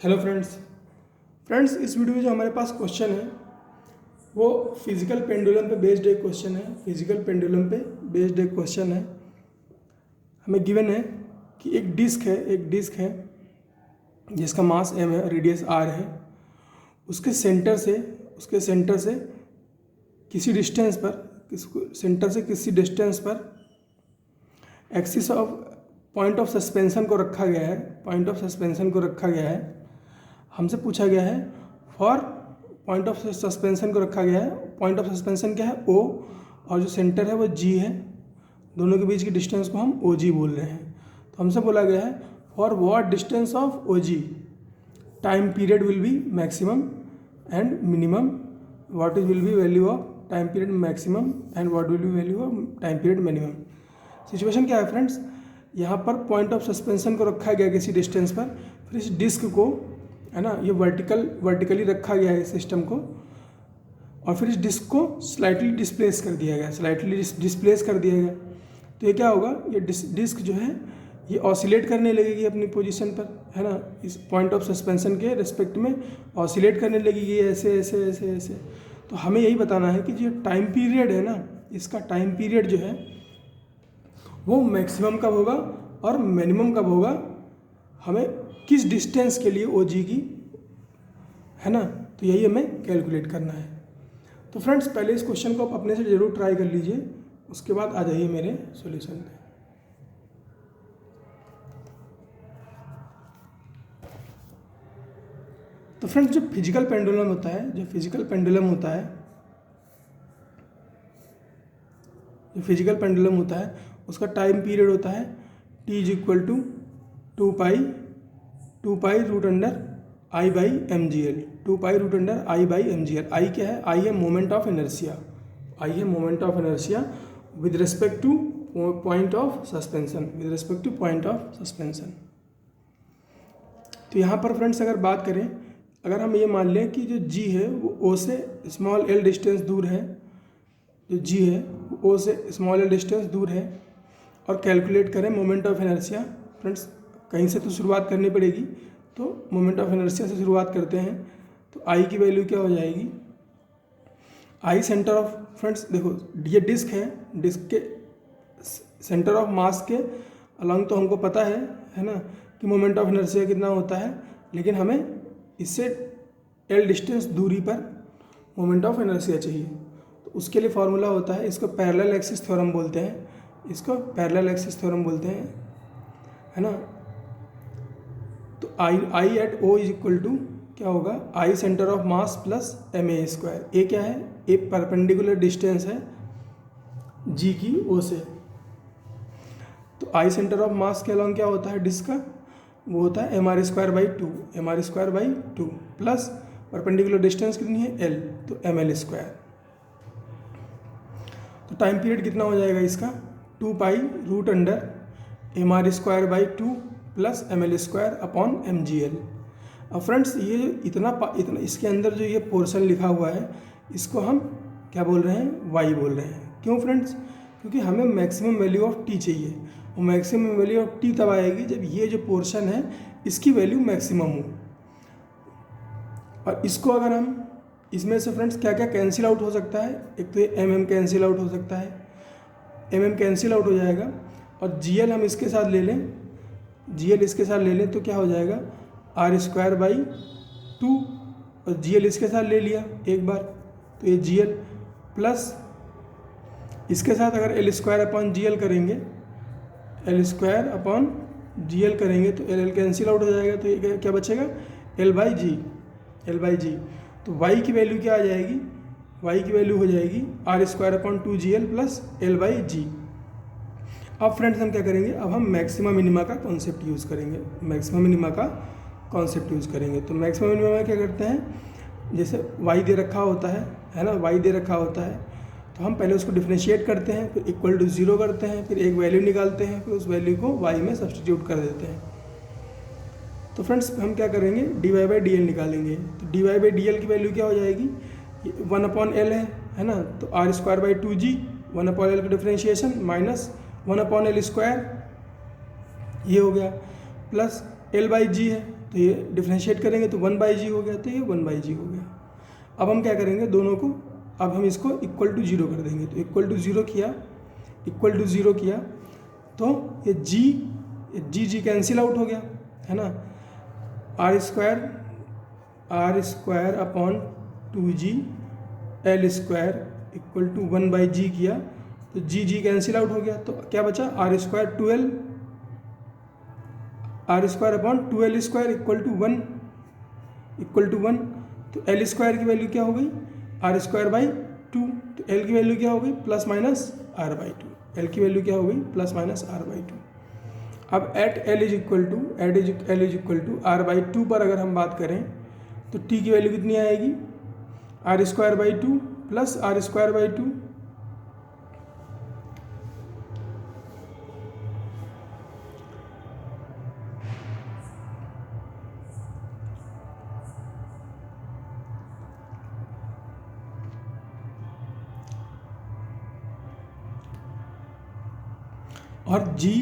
Hello friends इस video में जो हमारे पास क्वेश्चन है वो फिजिकल पेंडुलम पे बेस्ड एक क्वेश्चन है। फिजिकल पेंडुलम पे बेस्ड एक क्वेश्चन है। हमें गिवन है कि एक डिस्क है जिसका मास m है, रेडियस r है। उसके सेंटर से किसी डिस्टेंस पर axis of point of suspension को रखा गया है। हमसे पूछा गया है point of suspension point of suspension क्या है O, और जो सेंटर है वो G है। दोनों के बीच की डिस्टेंस को हम OG बोल रहे हैं। तो हमसे बोला गया है for what distance of OG time period will be maximum and minimum, what will be value of time period maximum and what will be value of time period minimum. Situation क्या है फ्रेंड्स, यहाँ पर point of suspension को रखा गया किसी distance पर, फिर इस डिस्क को है ना ये वर्टिकली रखा गया है इस सिस्टम को, और फिर इस डिस्क को स्लाइटली डिस्प्लेस कर दिया गया। तो ये क्या होगा, ये डिस्क जो है ये ऑसिलेट करने लगेगी अपनी पोजीशन पर, है ना, इस पॉइंट ऑफ सस्पेंशन के रिस्पेक्ट में ऑसिलेट करने लगेगी ऐसे। तो हमें यही बताना है कि जो टाइम पीरियड है ना, इसका टाइम पीरियड जो है वो मैक्सिमम कब होगा और मिनिमम कब होगा, हमें किस डिस्टेंस के लिए OG की, है ना। तो यही हमें कैलकुलेट करना है। तो फ्रेंड्स पहले इस क्वेश्चन को आप अपने से ज़रूर ट्राई कर लीजिए, उसके बाद आ जाइए मेरे सॉल्यूशन पे। तो फ्रेंड्स जो फिजिकल पेंडुलम होता है उसका टाइम पीरियड होता है T is equal to 2 pi root under I by MGL। 2 pi root under I by MGL। I क्या है, I है moment of inertia with respect to point of suspension. तो यहाँ पर फ्रेंड्स अगर बात करें, अगर हम ये मान लें कि जो G है वो O से स्मॉल l डिस्टेंस दूर है, जो G है वो O से स्मॉल l डिस्टेंस दूर है, और कैलकुलेट करें मोमेंट ऑफ इनर्शिया। फ्रेंड्स कहीं से तो शुरुआत करनी पड़ेगी, तो मोमेंट ऑफ इनर्शिया से शुरुआत करते हैं। तो I की वैल्यू क्या हो जाएगी, I सेंटर ऑफ, फ्रेंड्स देखो ये डिस्क है, डिस्क के सेंटर ऑफ मास के अलॉन्ग तो हमको पता है ना कि मोमेंट ऑफ इनर्शिया कितना होता है, लेकिन हमें इससे L डिस्टेंस दूरी पर मोमेंट ऑफ इनर्शिया चाहिए। तो उसके लिए फॉर्मूला होता है, इसको पैरेलल एक्सिस थ्योरम बोलते हैं, है ना। तो I at O is equal to क्या होगा, I centre of mass plus MA square. A क्या है, ए परपेंडिकुलर डिस्टेंस है G की O से। तो I सेंटर ऑफ मास के अलॉन्ग क्या होता है डिस्क का, वो होता है MR square by 2 plus perpendicular distance कितनी है L, तो ML स्क्वायर। तो टाइम पीरियड कितना हो जाएगा इसका, 2 pi root under MR square by 2 plus ML square upon MGL। अब फ्रेंड्स ये इतना इसके अंदर जो ये पोर्शन लिखा हुआ है इसको हम क्या बोल रहे हैं, y बोल रहे हैं। क्यों फ्रेंड्स, क्योंकि हमें मैक्सिमम वैल्यू ऑफ t चाहिए, और मैक्सिमम वैल्यू ऑफ t तब आएगी जब ये जो पोर्शन है इसकी वैल्यू मैक्सिमम हो। और इसको अगर हम इसमें से फ्रेंड्स क्या क्या कैंसिल आउट हो सकता है, एक तो ये कैंसिल आउट हो सकता है, कैंसिल आउट हो जाएगा, और GL हम इसके साथ ले लें, तो क्या हो जाएगा R स्क्वायर बाई 2, और GL इसके साथ ले लिया एक बार, तो ये GL प्लस इसके साथ अगर L स्क्वायर अपॉन GL करेंगे, तो L कैंसिल आउट हो जाएगा, तो ये क्या बचेगा, L बाई जी। तो y की वैल्यू क्या आ जाएगी, y की वैल्यू हो जाएगी R square upon 2GL plus L by G. अब फ्रेंड्स हम क्या करेंगे, अब हम मैक्सिमम मिनिमा का कॉन्सेप्ट यूज़ करेंगे। तो मैक्सिमम मिनिमा में क्या करते हैं, जैसे y दे रखा होता है ना, y दे रखा होता है, तो हम पहले उसको डिफरेंशिएट करते हैं, फिर इक्वल टू 0 करते हैं, फिर एक वैल्यू निकालते हैं, फिर उस वैल्यू को y में सब्सटीट्यूट कर देते हैं। तो फ्रेंड्स हम क्या करेंगे, dy बाई dl निकालेंगे। तो dy बाई dl की वैल्यू क्या हो जाएगी, 1/L है ना, तो R square by 2G, 1/L का डिफरेंशिएशन माइनस 1/L स्क्वायर, ये हो गया, प्लस एल बाई जी है, तो ये डिफ्रेंशिएट करेंगे तो 1 बाई जी हो गया, तो ये 1 बाई जी हो गया। अब हम क्या करेंगे, दोनों को अब हम इसको इक्वल टू 0 कर देंगे। तो इक्वल टू 0 किया तो ये जी कैंसिल आउट हो गया, है ना। R square upon 2g L square equal to 1 by G किया तो जी कैंसिल आउट हो गया, तो क्या बचा, R square upon 2l square equal to 1। तो एल स्क्वायर की वैल्यू क्या हो गई, आर स्क्वायर बाई 2, तो एल की वैल्यू क्या हो गई, plus minus R by 2। L की वैल्यू क्या हो गई, प्लस माइनस आर बाई 2। अब at L is equal to R by 2 पर अगर हम बात करें तो टी की वैल्यू कितनी आएगी, R square by 2 plus R square by 2। और जी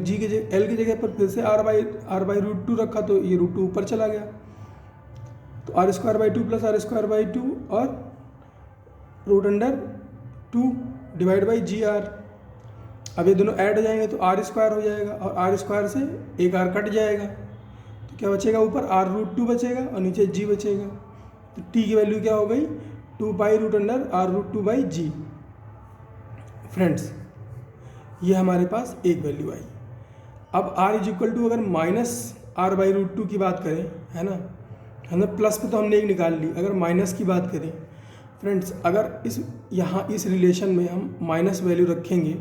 की जगह पर फिर से आर बाई रूट 2 रखा, तो ये रूट 2 ऊपर चला गया, तो R square by 2 plus R square by 2 और root under 2 divide by G R. अब ये दोनों ऐड हो जाएंगे तो आर स्क्वायर हो जाएगा, और आर स्क्वायर से एक आर कट जाएगा, तो क्या बचेगा, ऊपर आर रूट 2 बचेगा और नीचे जी बचेगा। तो टी की वैल्यू क्या हो गई, 2 pi root under R root 2 by G. Friends, ये हमारे पास एक वैल्यू आई। अब r इज इक्वल टू अगर माइनस आर बाई रूट 2 की बात करें, है ना, हमें प्लस पे तो हमने एक निकाल ली, अगर माइनस की बात करें फ्रेंड्स, अगर इस रिलेशन में हम माइनस वैल्यू रखेंगे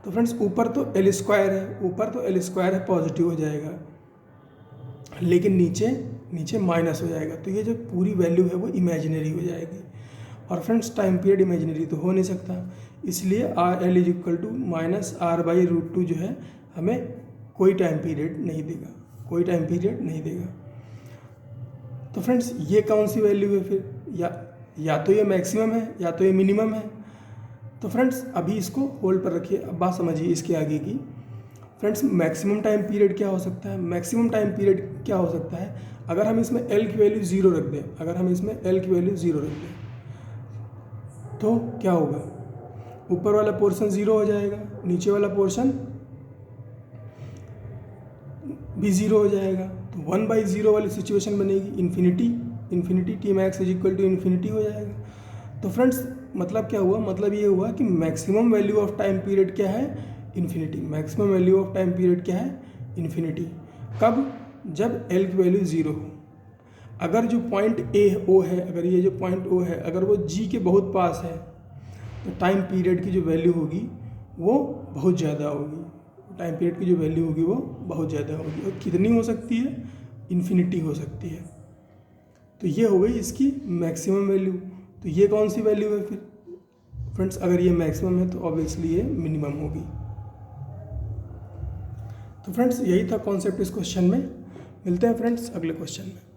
तो फ्रेंड्स ऊपर तो एल स्क्वायर है, पॉजिटिव हो जाएगा, लेकिन नीचे माइनस हो जाएगा, तो ये जो पूरी वैल्यू है वो इमेजिनरी हो जाएगी। और फ्रेंड्स टाइम पीरियड इमेजिनरी तो हो नहीं सकता, इसलिए R L is equal to minus R by root 2 जो है हमें कोई टाइम पीरियड नहीं देगा। तो फ्रेंड्स ये कौन सी वैल्यू है फिर, या तो ये मैक्सिमम है या तो ये मिनिमम है। तो फ्रेंड्स अभी इसको होल्ड पर रखिए, अब बात समझिए इसके आगे की। फ्रेंड्स मैक्सिमम टाइम पीरियड क्या हो सकता है, अगर हम इसमें एल की वैल्यू 0 रख दें, तो क्या होगा, ऊपर वाला पोर्शन 0 हो जाएगा, नीचे वाला पोर्शन भी 0 हो जाएगा, तो 1 बाई 0 वाली सिचुएशन बनेगी, infinity T max is equal to infinity हो जाएगा। तो फ्रेंड्स मतलब क्या हुआ, मतलब ये हुआ कि maximum value of time period क्या है, इन्फिनिटी। कब, जब एल की वैल्यू 0 हो। अगर जो पॉइंट ओ है, अगर वो जी के बहुत पास है तो टाइम पीरियड की जो वैल्यू होगी वो बहुत ज़्यादा होगी, और कितनी हो सकती है, इन्फिनिटी हो सकती है। तो ये हो गई इसकी मैक्सिमम वैल्यू। तो ये कौन सी वैल्यू है फिर फ्रेंड्स, अगर ये मैक्सिमम है तो ऑब्वियसली ये मिनिमम होगी। तो फ्रेंड्स यही था कॉन्सेप्ट इस क्वेश्चन में। मिलते हैं फ्रेंड्स अगले क्वेश्चन में।